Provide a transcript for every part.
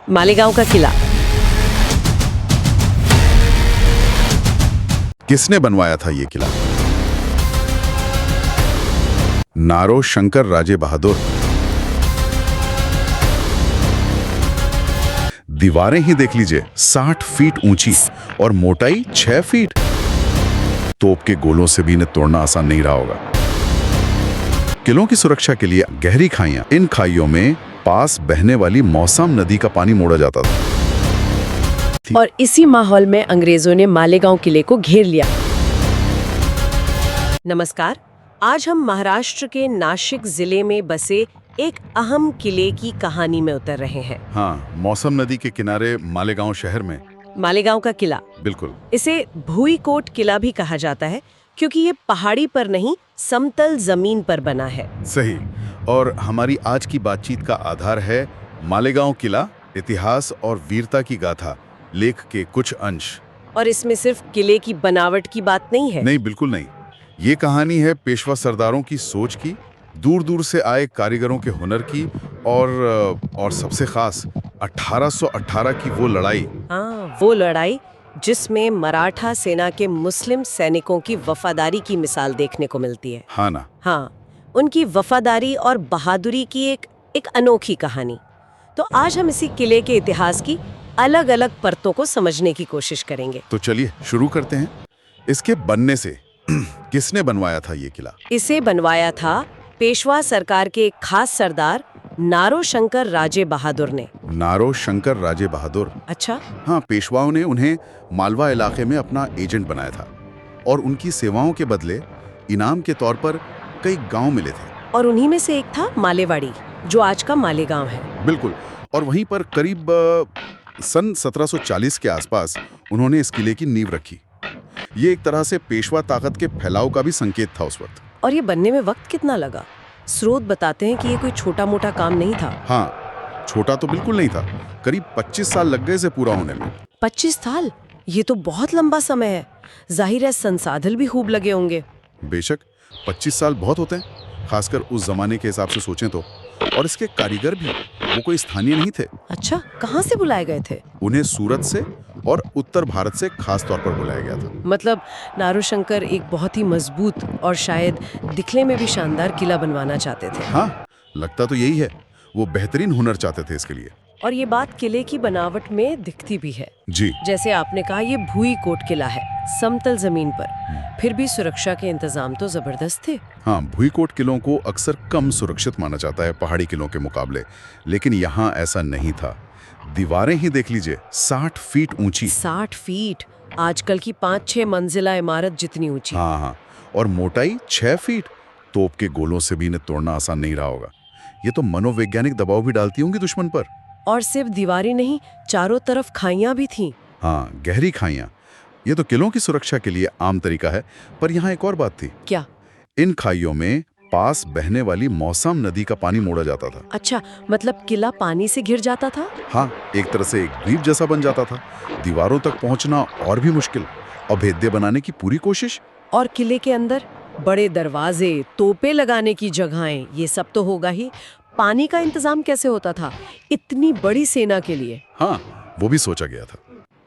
मालेगांव का किला। किसने बनवाया था ये किला? नारो शंकर राजे बहादुर। दीवारें ही देख लीजिए, 60 फीट ऊंची और मोटाई 6 फीट। तोप के गोलों से भी इन्हें तोड़ना आसान नहीं रहा होगा। किलों की सुरक्षा के लिए गहरी खाइयां, इन खाइयों में पास बहने वाली मौसम नदी का पानी मोड़ा जाता था। और इसी माहौल में अंग्रेजों ने मालेगांव किले को घेर लिया। नमस्कार, आज हम महाराष्ट्र के नाशिक जिले में बसे एक अहम किले की कहानी में उतर रहे हैं। हाँ, मौसम नदी के किनारे मालेगांव शहर में। मालेगांव का किला, बिल्कुल। इसे भुईकोट किला भी कहा जाता है क्योंकि ये पहाड़ी पर नहीं, समतल जमीन पर बना है। सही। और हमारी आज की बातचीत का आधार है मालेगांव किला, इतिहास और वीरता की गाथा, लेख के कुछ अंश। और इसमें सिर्फ किले की बनावट की बात नहीं है। नहीं, बिल्कुल नहीं। ये कहानी है पेशवा सरदारों की सोच की, दूर दूर से आए कारीगरों के हुनर की, और सबसे खास 1818 की वो लड़ाई। हाँ, वो लड़ाई जिसमें मराठा सेना के मुस्लिम सैनिकों की वफादारी की मिसाल देखने को मिलती है। हाँ ना। हाँ, उनकी वफादारी और बहादुरी की एक अनोखी कहानी। तो आज हम इसी किले के इतिहास की अलग अलग परतों को समझने की कोशिश करेंगे। तो चलिए शुरू करते हैं। इसके बनने से किसने बनवाया था ये किला? इसे बनवाया था पेशवा सरकार के एक खास सरदार नारो शंकर राजे बहादुर ने। नारो शंकर राजे बहादुर। अच्छा। हाँ, पेशवाओं ने उन्हें मालवा इलाके में अपना एजेंट बनाया था और उनकी सेवाओं के बदले इनाम के तौर पर कई गांव मिले थे। और उन्हीं में से एक था मालेवाड़ी, जो आज का मालेगांव है। बिल्कुल। और वहीं पर करीब सन 1740 के आसपास उन्होंने इस किले की नींव रखी। ये एक तरह से पेशवा ताकत के फैलाव का भी संकेत था उस वक्त। और ये बनने में वक्त कितना लगा? स्रोत बताते हैं कि ये कोई छोटा मोटा काम नहीं था। हाँ, छोटा तो बिल्कुल नहीं था। करीब 25 साल लग गए इसे पूरा होने में। 25 साल? ये तो बहुत लंबा समय है। जाहिर है संसाधन भी खूब लगे होंगे। बेशक, 25 साल बहुत होते हैं, खासकर उस जमाने के हिसाब से सोचें तो। और इसके कारीगर भी वो कोई स्थानीय नहीं थे। अच्छा, कहाँ से बुलाए गए थे? उन्हें सूरत से और उत्तर भारत से खास तौर पर बुलाया गया था। मतलब नारो शंकर एक बहुत ही मजबूत और शायद दिखने में भी शानदार किला बनवाना चाहते थे। हाँ, लगता तो यही है। वो बेहतरीन हुनर चाहते थे इसके लिए। और ये बात किले की बनावट में दिखती भी है। जी। जैसे आपने कहा, ये भुईकोट किला है, समतल जमीन पर। फिर भी सुरक्षा के इंतजाम तो जबरदस्त थे। हाँ, भुईकोट किलों को अक्सर कम सुरक्षित माना जाता है पहाड़ी किलों के मुकाबले, लेकिन यहाँ ऐसा नहीं था। दीवारें ही देख लीजिए, 60 फीट ऊंची। 60 फीट? आजकल की 5-6 मंजिला इमारत जितनी ऊंची। हाँ, और मोटाई 6 फीट। तोप के गोलों से भी इन्हें तोड़ना आसान नहीं रहा होगा। ये तो मनोवैज्ञानिक दबाव भी डालती होंगी दुश्मन पर। और सिर्फ दीवारें नहीं, चारों तरफ खाइयां भी थीं। हाँ, गहरी खाइयां। ये तो किलों की सुरक्षा के लिए आम तरीका है, पर यहाँ एक और बात थी। क्या? इन खाइयों में पास बहने वाली मौसम नदी का पानी मोड़ा जाता था। अच्छा, मतलब किला पानी से घिर जाता था? हाँ, एक तरह से एक द्वीप जैसा बन जाता था। दीवारों तक पहुंचना और भी मुश्किल, अभेद्य बनाने की पूरी कोशिश। और किले के अंदर बड़े दरवाजे, तोपें लगाने की जगहें, ये सब तो होगा ही। पानी का इंतजाम कैसे होता था इतनी बड़ी सेना के लिए? हाँ, वो भी सोचा गया था।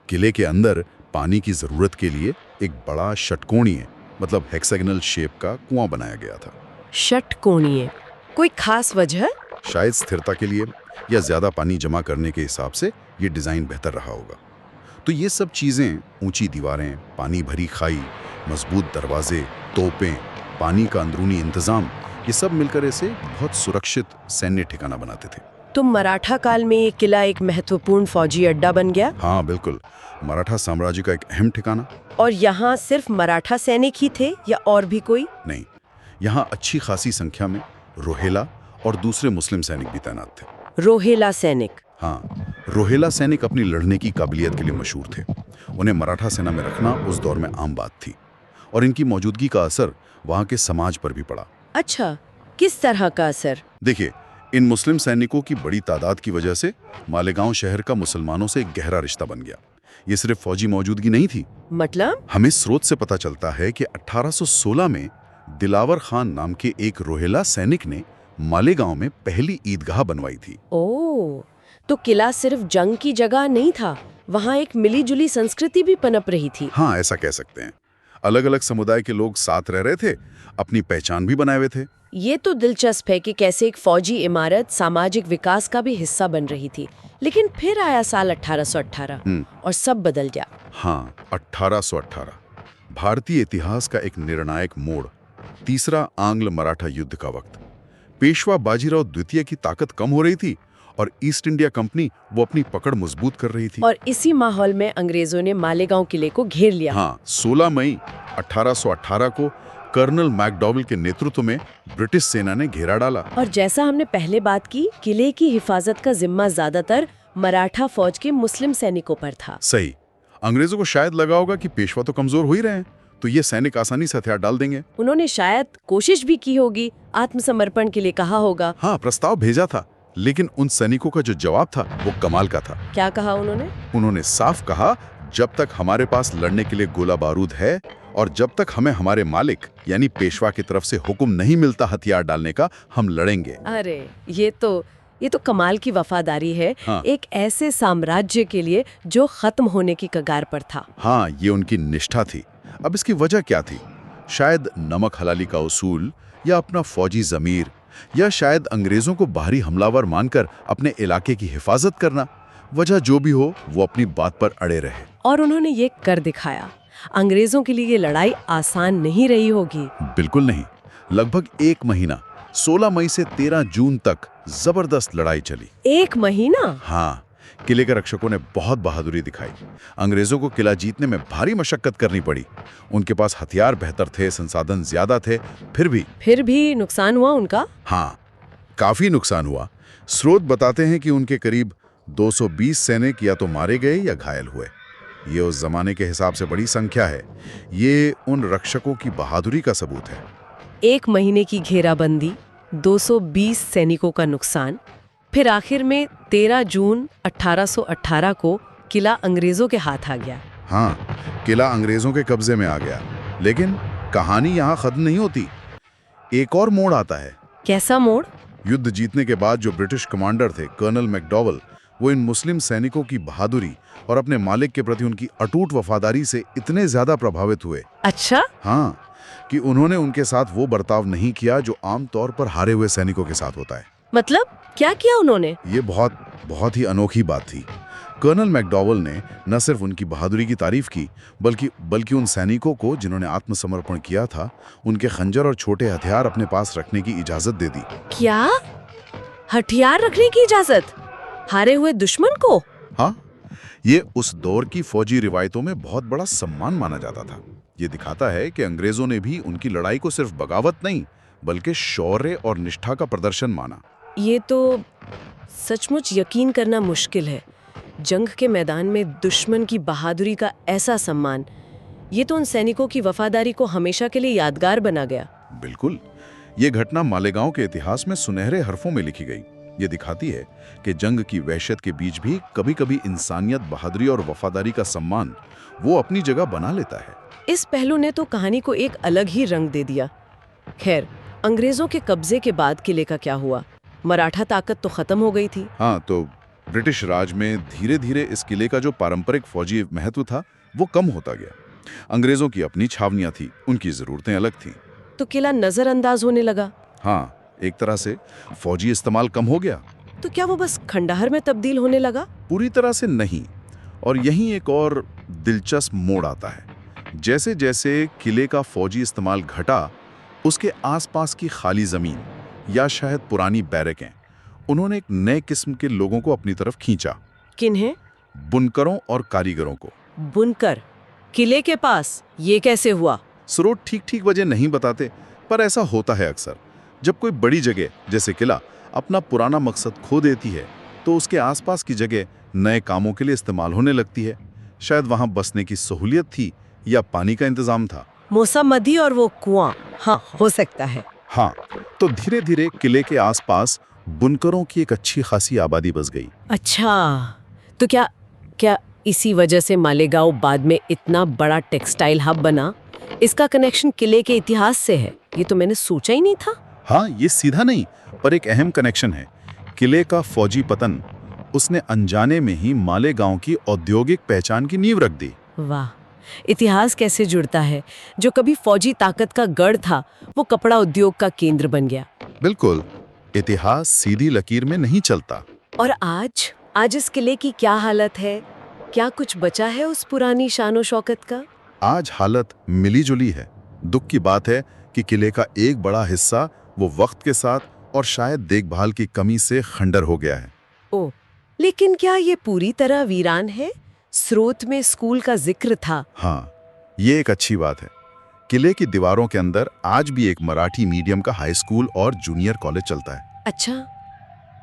किले के अंदर पानी की जरूरत के लिए एक बड़ा षटकोणीय, मतलब हेक्सागोनल शेप का कुआं बनाया गया था। षटकोणीय? कोई खास वजह? शायद स्थिरता के लिए या ज्यादा पानी जमा करने के हिसाब से ये डिजाइन बेहतर रहा होगा। तो ये सब चीजें, ऊंची दीवारें, पानी भरी खाई, मजबूत दरवाजे, तोपें, पानी का अंदरूनी इंतजाम, ये सब मिलकर इसे बहुत सुरक्षित सैन्य ठिकाना बनाते थे। तो मराठा काल में ये किला एक महत्वपूर्ण फौजी अड्डा बन गया? हाँ, बिल्कुल। मराठा साम्राज्य का एक अहम ठिकाना। और यहाँ सिर्फ मराठा सैनिक ही थे या और भी कोई? नहीं, यहाँ अच्छी खासी संख्या में रोहेला और दूसरे मुस्लिम सैनिक भी तैनात थे। रोहेला सैनिक? हाँ, रोहेला सैनिक अपनी लड़ने की काबिलियत के लिए मशहूर थे। उन्हें मराठा सेना में रखना उस दौर में आम बात थी, और इनकी मौजूदगी का असर वहाँ के समाज पर भी पड़ा। अच्छा, किस तरह का असर? देखिए, इन मुस्लिम सैनिकों की बड़ी तादाद की वजह से मालेगांव शहर का मुसलमानों से एक गहरा रिश्ता बन गया। ये सिर्फ फौजी मौजूदगी नहीं थी। मतलब? हमें स्रोत से पता चलता है कि 1816 में दिलावर खान नाम के एक रोहेला सैनिक ने मालेगांव में पहली ईदगाह बनवाई थी। ओह, तो किला सिर्फ जंग की जगह नहीं था, वहाँ एक मिलीजुली संस्कृति भी पनप रही थी। हाँ, ऐसा कह सकते हैं। अलग अलग समुदाय के लोग साथ रह रहे थे, अपनी पहचान भी बनाए हुए थे। ये तो दिलचस्प है कि कैसे एक फौजी इमारत सामाजिक विकास का भी हिस्सा बन रही थी। लेकिन फिर आया साल 1818 और सब बदल गया। हाँ, 1818 भारतीय इतिहास का एक निर्णायक मोड़, तीसरा आंग्ल मराठा युद्ध का वक्त। पेशवा बाजीराव द्वितीय की ताकत कम हो रही थी और ईस्ट इंडिया कंपनी वो अपनी पकड़ मजबूत कर रही थी। और इसी माहौल में अंग्रेजों ने मालेगांव किले को घेर लिया। हाँ, 16 मई 1818 को कर्नल मैकडॉवेल के नेतृत्व में ब्रिटिश सेना ने घेरा डाला। और जैसा हमने पहले बात की, किले की हिफाजत का जिम्मा ज्यादातर मराठा फौज के मुस्लिम सैनिकों पर था। सही। अंग्रेजों को शायद लगा होगा कि पेशवा तो कमजोर हो ही रहे हैं, तो ये सैनिक आसानी से हथियार डाल देंगे। उन्होंने शायद कोशिश भी की होगी, आत्मसमर्पण के लिए कहा होगा। हाँ, प्रस्ताव भेजा था, लेकिन उन सैनिकों का जो जवाब था वो कमाल का था। क्या कहा उन्होंने? उन्होंने साफ कहा, जब तक हमारे पास लड़ने के लिए गोला बारूद है और जब तक हमें हमारे मालिक यानी पेशवा की तरफ से हुक्म नहीं मिलता हथियार डालने का, हम लड़ेंगे। अरे ये तो कमाल की वफादारी है। हाँ। एक ऐसे साम्राज्य के लिए जो खत्म होने की कगार पर था। हाँ, ये उनकी निष्ठा थी। अब इसकी वजह क्या थी? शायद नमक हलाली का उसूल, या अपना फौजी जमीर, या शायद अंग्रेजों को बाहरी हमलावर मानकर अपने इलाके की हिफाजत करना। वजह जो भी हो, वो अपनी बात पर अड़े रहे। और उन्होंने ये कर दिखाया। अंग्रेजों के लिए ये लड़ाई आसान नहीं रही होगी। बिल्कुल नहीं। लगभग 1 महीना 16 मई से 13 जून तक जबरदस्त लड़ाई चली। 1 महीना? हाँ, किले के रक्षकों ने बहुत बहादुरी दिखाई। अंग्रेजों को किला जीतने में भारी मशक्कत करनी पड़ी। उनके पास हथियार बेहतर थे, संसाधन ज्यादा थे, फिर भी नुकसान हुआ उनका। हाँ, काफी नुकसान हुआ। स्रोत बताते हैं कि उनके करीब 220 सैनिक या तो मारे गए या घायल हुए। ये उस जमाने के हिसाब से बड़ी संख्या है। ये उन रक्षकों की बहादुरी का सबूत है। 1 महीने की घेराबंदी, 220 सैनिकों का नुकसान, फिर आखिर में 13 जून 1818 को किला अंग्रेजों के हाथ आ गया। हाँ, किला अंग्रेजों के कब्जे में आ गया। लेकिन कहानी यहाँ खत्म नहीं होती। एक और मोड़ आता है। कैसा मोड़? युद्ध जीतने के बाद जो ब्रिटिश कमांडर थे कर्नल मैकडॉवेल, वो इन मुस्लिम सैनिकों की बहादुरी और अपने मालिक के प्रति उनकी अटूट वफादारी से इतने ज्यादा प्रभावित हुए। अच्छा? हाँ, कि उन्होंने उनके साथ वो बर्ताव नहीं किया जो आमतौर पर हारे हुए सैनिकों के साथ होता है। मतलब क्या किया उन्होंने? ये बहुत ही अनोखी बात थी। कर्नल मैकडॉवेल ने न सिर्फ उनकी बहादुरी की तारीफ की, बल्कि उन सैनिकों को जिन्होंने आत्मसमर्पण किया था, उनके खंजर और छोटे हथियार अपने पास रखने की इजाजत दे दी। क्या? हथियार रखने की इजाजत हारे हुए दुश्मन को? हाँ, ये उस दौर की फौजी रिवायतों में बहुत बड़ा सम्मान माना जाता था। ये दिखाता है कि अंग्रेजों ने भी उनकी लड़ाई को सिर्फ बगावत नहीं, बल्कि शौर्य और निष्ठा का प्रदर्शन माना। ये तो सचमुच यकीन करना मुश्किल है। जंग के मैदान में दुश्मन की बहादुरी का ऐसा सम्मान, ये तो उन सैनिकों की वफादारी को हमेशा के लिए यादगार बना गया। बिल्कुल। ये घटना मालेगांव के इतिहास में सुनहरे हरफों में लिखी गई। ये दिखाती है कि जंग की वहशत के बीच भी कभी-कभी इंसानियत, बहादुरी और वफादारी का सम्मान वो अपनी जगह बना लेता है। इस पहलू ने तो कहानी को एक अलग ही रंग दे दिया। खैर, अंग्रेजों के कब्जे के बाद किले का क्या हुआ? मराठा ताकत तो खत्म हो गई थी। हाँ, तो ब्रिटिश राज में धीरे धीरे इस किले का जो पारंपरिक फौजी महत्व था वो कम होता गया। अंग्रेजों की अपनी छावनियां थी, उनकी जरूरतें अलग थीं। तो किला नजरअंदाज होने लगा। हाँ, एक तरह से फौजी इस्तेमाल कम हो गया। तो क्या वो बस खंडहर में तब्दील होने लगा? पूरी तरह से नहीं। और यहीं एक और दिलचस्प मोड़ आता है। जैसे जैसे किले का फौजी इस्तेमाल घटा, उसके आसपास की खाली जमीन या शायद पुरानी बैरकें, उन्होंने एक नए किस्म के लोगों को अपनी तरफ खींचा। किन्हें? बुनकरों और कारीगरों को। बुनकर किले के पास? ये कैसे हुआ? स्रोत ठीक वजह नहीं बताते, पर ऐसा होता है अक्सर। जब कोई बड़ी जगह जैसे किला अपना पुराना मकसद खो देती है, तो उसके आसपास की जगह नए कामों के लिए इस्तेमाल होने लगती है। शायद वहां बसने की सहूलियत थी या पानी का इंतजाम था। मोसामदी और वो कुआं, हाँ, हो सकता है। हाँ, तो धीरे धीरे किले के आसपास बुनकरों की एक अच्छी खासी आबादी बस गई। अच्छा, तो क्या इसी वजह से मालेगांव बाद में इतना बड़ा टेक्सटाइल हब बना? इसका कनेक्शन किले के इतिहास से है। ये तो मैंने सोचा ही नहीं था। हाँ, ये सीधा नहीं, पर एक अहम कनेक्शन है। किले का फौजी पतन उसने अनजाने में ही मालेगांव की औद्योगिक पहचान की नींव रख दी। वाह, इतिहास कैसे जुड़ता है। जो कभी फौजी ताकत का गढ़ था वो कपड़ा उद्योग का केंद्र बन गया। बिल्कुल, इतिहास सीधी लकीर में नहीं चलता। और आज इस किले की क्या हालत है? क्या कुछ बचा है उस पुरानी शानो शौकत का? आज हालत मिली-जुली है। दुख की बात है कि किले का एक बड़ा हिस्सा वो वक्त के साथ और शायद देखभाल की कमी से खंडर हो गया है। ओ, लेकिन क्या ये पूरी तरह वीरान है? स्रोत में स्कूल का जिक्र था। हाँ, ये एक अच्छी बात है। किले की दीवारों के अंदर आज भी एक मराठी मीडियम का हाई स्कूल और जूनियर कॉलेज चलता है। अच्छा,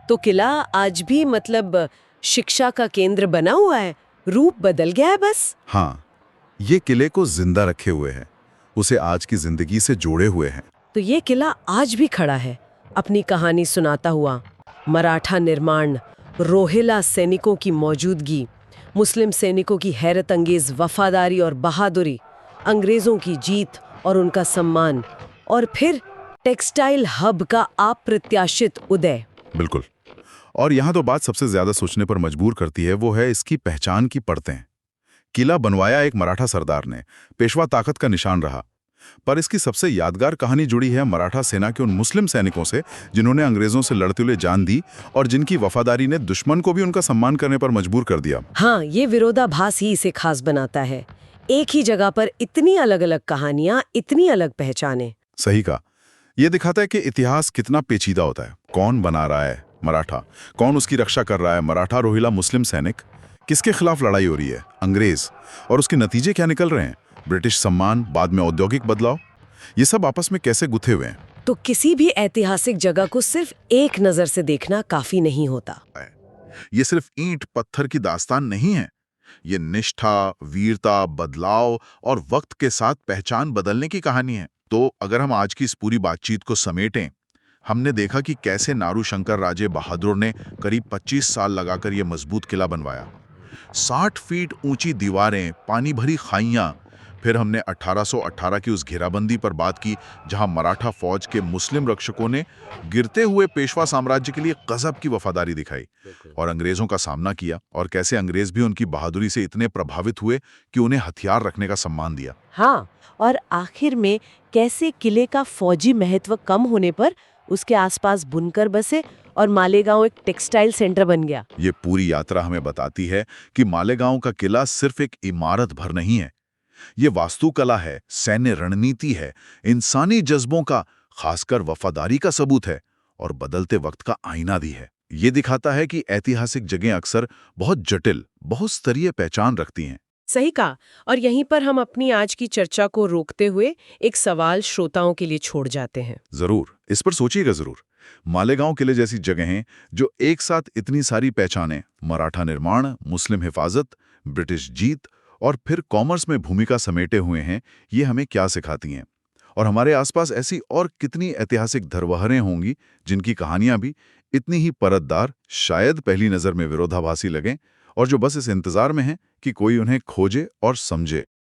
तो किला आज भी मतलब शिक्षा का केंद्र बना हुआ है, रूप बदल गया है बस। हाँ, ये किले को जिंदा रखे हुए है, उसे आज की जिंदगी से जोड़े हुए हैं। तो ये किला आज भी खड़ा है, अपनी कहानी सुनाता हुआ। मराठा निर्माण, रोहिला सैनिकों की मौजूदगी, मुस्लिम सैनिकों की हैरत अंगेज वफादारी और बहादुरी, अंग्रेजों की जीत और उनका सम्मान, और फिर टेक्सटाइल हब का अप्रत्याशित उदय। बिल्कुल। और यहाँ तो बात सबसे ज्यादा सोचने पर मजबूर करती है, वो है इसकी पहचान की परतें। किला बनवाया एक मराठा सरदार ने, पेशवा ताकत का निशान रहा। पर इसकी सबसे यादगार कहानी जुड़ी है मराठा सेना के उन मुस्लिम सैनिकों से जिन्होंने अंग्रेजों से लड़ते हुए जान दी और जिनकी वफादारी ने दुश्मन को भी उनका सम्मान करने पर मजबूर कर दिया। हाँ, ये विरोधाभास ही इसे खास बनाता है। एक ही जगह पर इतनी अलग अलग कहानियां, इतनी अलग पहचाने। सही कहा। यह दिखाता है कि इतिहास कितना पेचीदा होता है। कौन बना रहा है मराठा, कौन उसकी रक्षा कर रहा है, मराठा रोहिला मुस्लिम सैनिक, किसके खिलाफ लड़ाई हो रही है, अंग्रेज, और उसके नतीजे क्या निकल रहे हैं, ब्रिटिश सम्मान, बाद में औद्योगिक बदलाव, ये सब आपस में कैसे गुथे हुए हैं। तो किसी भी ऐतिहासिक जगह को सिर्फ एक नजर से देखना काफी नहीं होता। ये सिर्फ ईंट पत्थर की दास्तान नहीं है, ये निष्ठा, वीरता, बदलाव और वक्त के साथ पहचान बदलने की कहानी है। तो अगर हम आज की इस पूरी बातचीत को समेटें, हमने देखा कि कैसे नारू शंकर राजे बहादुर ने करीब 25 साल लगाकर यह मजबूत किला बनवाया। 60 फीट ऊंची दीवारें, पानी भरी खाइयां। फिर हमने 1818 की उस घेराबंदी पर बात की जहां मराठा फौज के मुस्लिम रक्षकों ने गिरते हुए पेशवा साम्राज्य के लिए गजब की वफादारी दिखाई और अंग्रेजों का सामना किया, और कैसे अंग्रेज भी उनकी बहादुरी से इतने प्रभावित हुए कि उन्हें हथियार रखने का सम्मान दिया। हाँ, और आखिर में कैसे किले का फौजी महत्व कम होने पर उसके आसपास बुनकर बसे और मालेगांव एक टेक्सटाइल सेंटर बन गया। ये पूरी यात्रा हमें बताती है कि मालेगांव का किला सिर्फ एक इमारत भर नहीं है, ये वास्तुकला है, सैन्य रणनीति है, इंसानी जज्बों का, खासकर वफादारी का सबूत है, और बदलते वक्त का आईना भी है। ये दिखाता है कि ऐतिहासिक जगहें अक्सर बहुत जटिल, बहुत स्तरीय पहचान रखती हैं। सही कहा। और यहीं पर हम अपनी आज की चर्चा को रोकते हुए एक सवाल श्रोताओं के लिए छोड़ जाते हैं। जरूर, इस पर सोचिएगा जरूर। मालेगांव किले जैसी जगहें जो एक साथ इतनी सारी पहचानें, मराठा निर्माण, मुस्लिम हिफाजत, ब्रिटिश जीत और फिर कॉमर्स में भूमिका समेटे हुए हैं, ये हमें क्या सिखाती हैं? और हमारे आसपास ऐसी और कितनी ऐतिहासिक धरोहरें होंगी जिनकी कहानियां भी इतनी ही परतदार, शायद पहली नजर में विरोधाभासी लगें, और जो बस इस इंतजार में हैं कि कोई उन्हें खोजे और समझे।